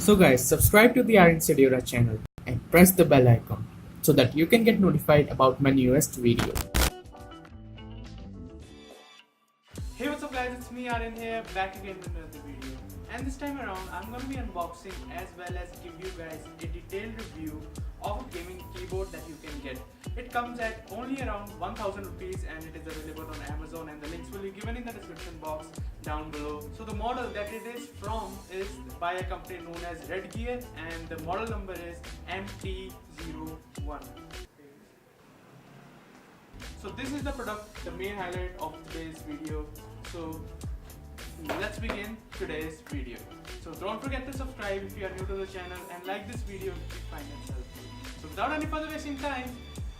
So guys, subscribe to the Aryan Sadyora channel and press the bell icon so that you can get notified about my newest video. Hey, what's up guys, it's me Aryan here, back again with another video. And this time around I'm going to be unboxing as well as give you guys a detailed review of a gaming keyboard that you can get. It comes at only around 1000 rupees and it is available on Amazon, and the links will be given in the description box down below. So the model that it is from is by a company known as Redgear and the model number is MT01. So this is the product, the main highlight of today's video. So let's begin today's video. So don't forget to subscribe if you are new to the channel and like this video if you find it helpful. So without any further wasting time,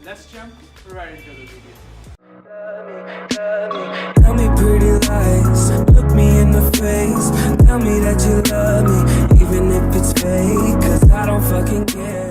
let's jump right into the video. Tell me pretty lies, look me in the face. Tell me that you love me, even if it's fake, 'cause I don't fucking care.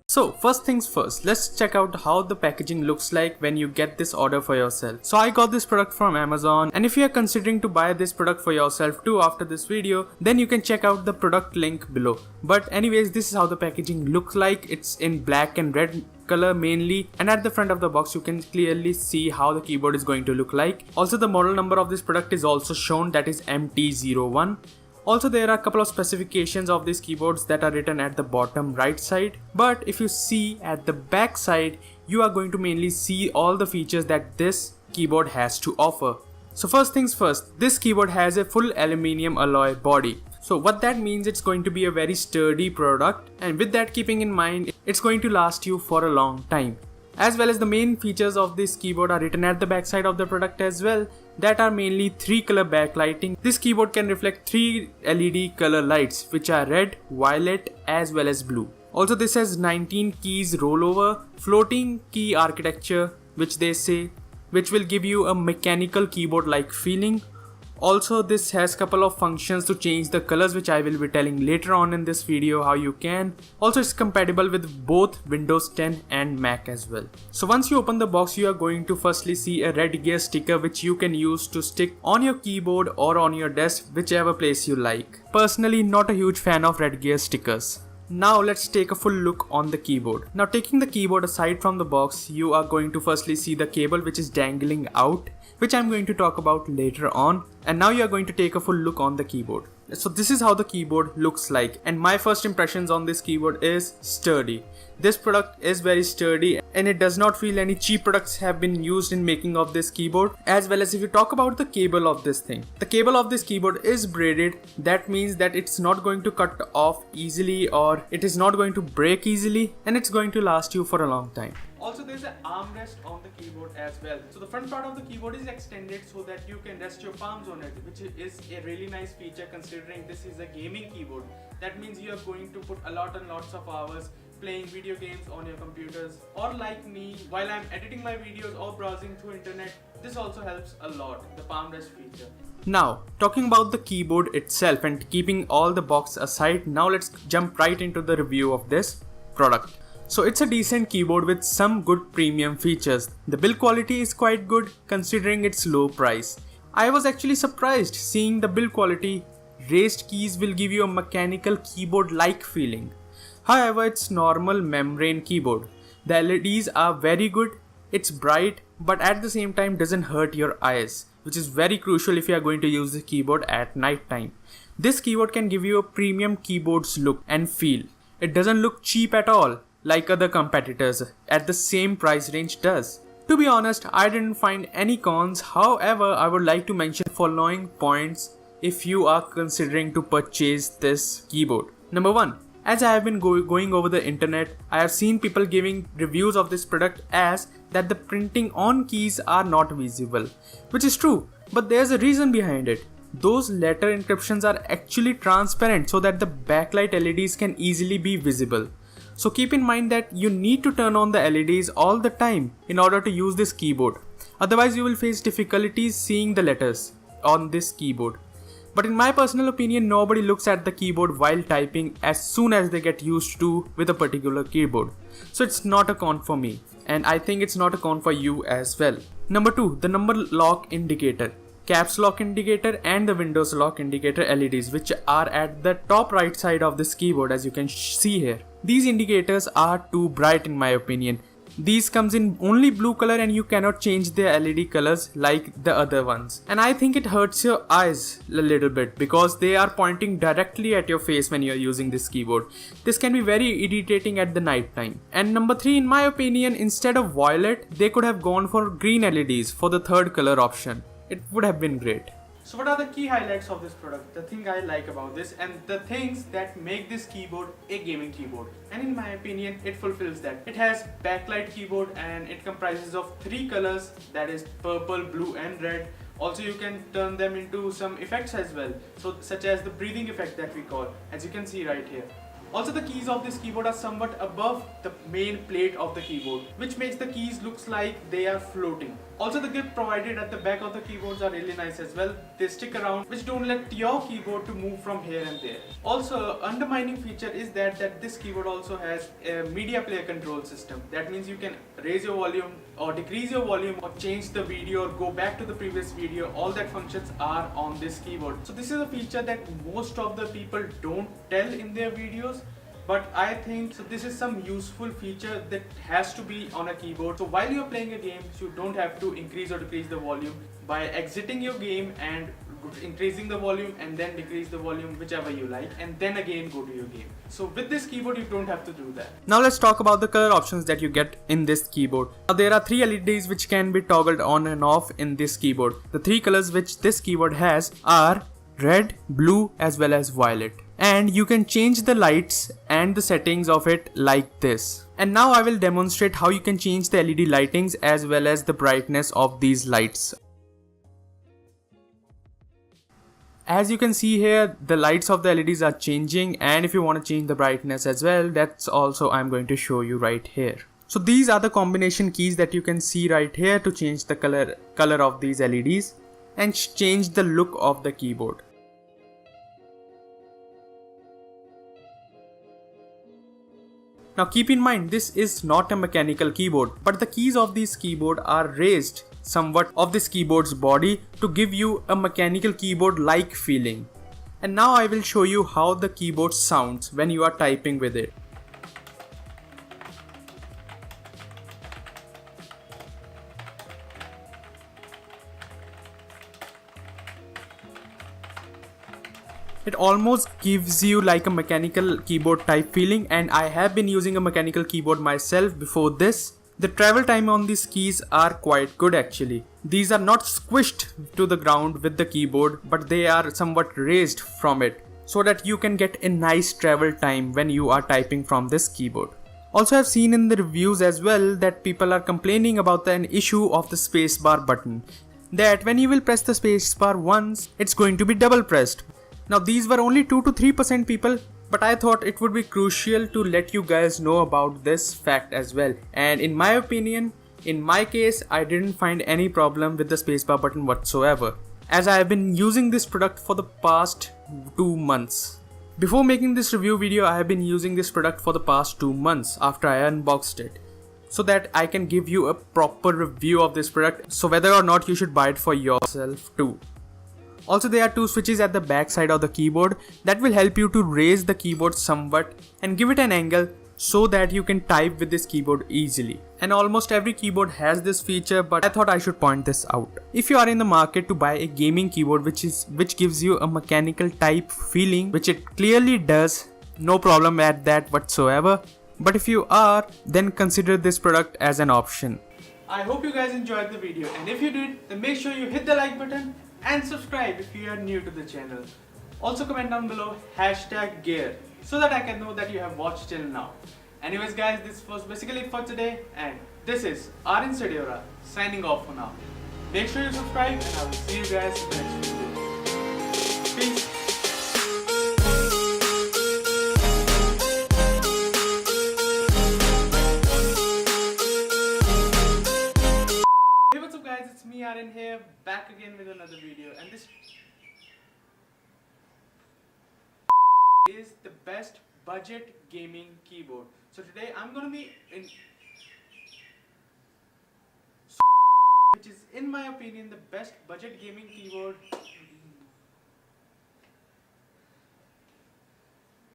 So first things first, let's check out how the packaging looks like when you get this order for yourself. So I got this product from Amazon, and if you are considering to buy this product for yourself too after this video, then you can check out the product link below. But anyways, this is how the packaging looks like. It's in black and red color mainly, and at the front of the box you can clearly see how the keyboard is going to look like. Also the model number of this product is also shown, that is MT01. Also there are a couple of specifications of these keyboards that are written at the bottom right side, but if you see at the back side, you are going to mainly see all the features that this keyboard has to offer. So first things first, this keyboard has a full aluminium alloy body. So what that means, it's going to be a very sturdy product, and with that keeping in mind, it's going to last you for a long time. As well as the main features of this keyboard are written at the back side of the product as well, that are mainly 3 color backlighting. This keyboard can reflect 3 LED color lights, which are red, violet as well as blue. Also this has 19 keys rollover, floating key architecture, which they say, which will give you a mechanical keyboard like feeling. Also this has couple of functions to change the colors, which I will be telling later on in this video how you can. Also it's compatible with both Windows 10 and Mac as well. So once you open the box, you are going to firstly see a Redgear sticker, which you can use to stick on your keyboard or on your desk, whichever place you like. Personally not a huge fan of Redgear stickers. Now let's take a full look on the keyboard. Now taking the keyboard aside from the box, you are going to firstly see the cable which is dangling out, which I'm going to talk about later on. And now you are going to take a full look on the keyboard. So this is how the keyboard looks like, and my first impressions on this keyboard is sturdy. This product is very sturdy and it does not feel any cheap products have been used in making of this keyboard. As well as if you talk about the cable of this thing, the cable of this keyboard is braided. That means that it's not going to cut off easily, or it is not going to break easily, and it's going to last you for a long time. Also there's an armrest on the keyboard as well. So the front part of the keyboard is extended so that you can rest your palms on it, which is a really nice feature considering this is a gaming keyboard. That means you are going to put a lot and lots of hours playing video games on your computers, or like me, while I'm editing my videos or browsing through internet. This also helps a lot, the palm rest feature. Now talking about the keyboard itself and keeping all the box aside, now let's jump right into the review of this product. So it's a decent keyboard with some good premium features. The build quality is quite good considering its low price. I was actually surprised seeing the build quality. Raised keys will give you a mechanical keyboard like feeling. However, it's normal membrane keyboard. The LEDs are very good. It's bright, but at the same time doesn't hurt your eyes, which is very crucial if you are going to use the keyboard at night time. This keyboard can give you a premium keyboard's look and feel. It doesn't look cheap at all like other competitors at the same price range does. To be honest, I didn't find any cons. However, I would like to mention following points if you are considering to purchase this keyboard. Number 1. As I have been going over the internet, I have seen people giving reviews of this product as that the printing on keys are not visible, which is true, but there's a reason behind it. Those letter encryptions are actually transparent so that the backlight LEDs can easily be visible. So keep in mind that you need to turn on the LEDs all the time in order to use this keyboard. Otherwise you will face difficulties seeing the letters on this keyboard. But in my personal opinion, nobody looks at the keyboard while typing as soon as they get used to with a particular keyboard. So it's not a con for me, and I think it's not a con for you as well. Number 2, the number lock indicator. caps lock indicator and the Windows lock indicator LEDs, which are at the top right side of this keyboard, as you can see here. These indicators are too bright in my opinion. These comes in only blue color and you cannot change the LED colors like the other ones. And I think it hurts your eyes a little bit because they are pointing directly at your face when you are using this keyboard. This can be very irritating at the night time. And number 3, in my opinion, instead of violet, they could have gone for green LEDs for the third color option. It would have been great. So what are the key highlights of this product, the thing I like about this and the things that make this keyboard a gaming keyboard? And in my opinion, it fulfills that. It has backlight keyboard and it comprises of 3 colors, that is purple, blue and red. Also you can turn them into some effects as well, so such as the breathing effect that we call, as you can see right here. Also the keys of this keyboard are somewhat above the main plate of the keyboard, which makes the keys looks like they are floating. Also the grip provided at the back of the keyboards are really nice as well. They stick around, which don't let your keyboard to move from here and there. Also undermining feature is that this keyboard also has a media player control system. That means you can raise your volume or decrease your volume or change the video or go back to the previous video. All that functions are on this keyboard. So this is a feature that most of the people don't tell in their videos. But I think so this is some useful feature that has to be on a keyboard. So while you're playing a game, you don't have to increase or decrease the volume by exiting your game and increasing the volume and then decrease the volume, whichever you like, and then again go to your game. So with this keyboard you don't have to do that. Now let's talk about the color options that you get in this keyboard. Now there are 3 LEDs which can be toggled on and off in this keyboard. The 3 colors which this keyboard has are red, blue as well as violet. And you can change the lights and the settings of it like this. And now I will demonstrate how you can change the LED lightings as well as the brightness of these lights. As you can see here, the lights of the LEDs are changing, and if you want to change the brightness as well, that's also I'm going to show you right here. So these are the combination keys that you can see right here to change the color of these LEDs and change the look of the keyboard. Now keep in mind, this is not a mechanical keyboard, but the keys of this keyboard are raised somewhat of this keyboard's body to give you a mechanical keyboard like feeling. And now I will show you how the keyboard sounds when you are typing with it. It almost gives you like a mechanical keyboard type feeling, and I have been using a mechanical keyboard myself before this. The travel time on these keys are quite good actually. These are not squished to the ground with the keyboard, but they are somewhat raised from it so that you can get a nice travel time when you are typing from this keyboard. Also, I've seen in the reviews as well that people are complaining about an issue of the spacebar button, that when you will press the spacebar once, it's going to be double pressed. Now these were only 2 to 3% people, but I thought it would be crucial to let you guys know about this fact as well. And in my opinion, in my case, I didn't find any problem with the spacebar button whatsoever, as I have been using this product for the past 2 months. Before making this review video, I have been using this product for the past 2 months after I unboxed it, so that I can give you a proper review of this product, so whether or not you should buy it for yourself too. Also, there are 2 switches at the back side of the keyboard that will help you to raise the keyboard somewhat and give it an angle so that you can type with this keyboard easily. And almost every keyboard has this feature, but I thought I should point this out. If you are in the market to buy a gaming keyboard which gives you a mechanical type feeling, which it clearly does, no problem at that whatsoever. But if you are, then consider this product as an option. I hope you guys enjoyed the video, and if you did, then make sure you hit the like button and subscribe if you are new to the channel. Also comment down below #gear so that I can know that you have watched till now. Anyways guys, this was basically it for today, and this is Aryan Sadyora signing off for now. Make sure you subscribe, and I will see you guys in the next video. Peace. Hey, what's up guys, it's me Aryan here, back again with another video, and this is the best budget gaming keyboard. So today I'm gonna be in which is in my opinion the best budget gaming keyboard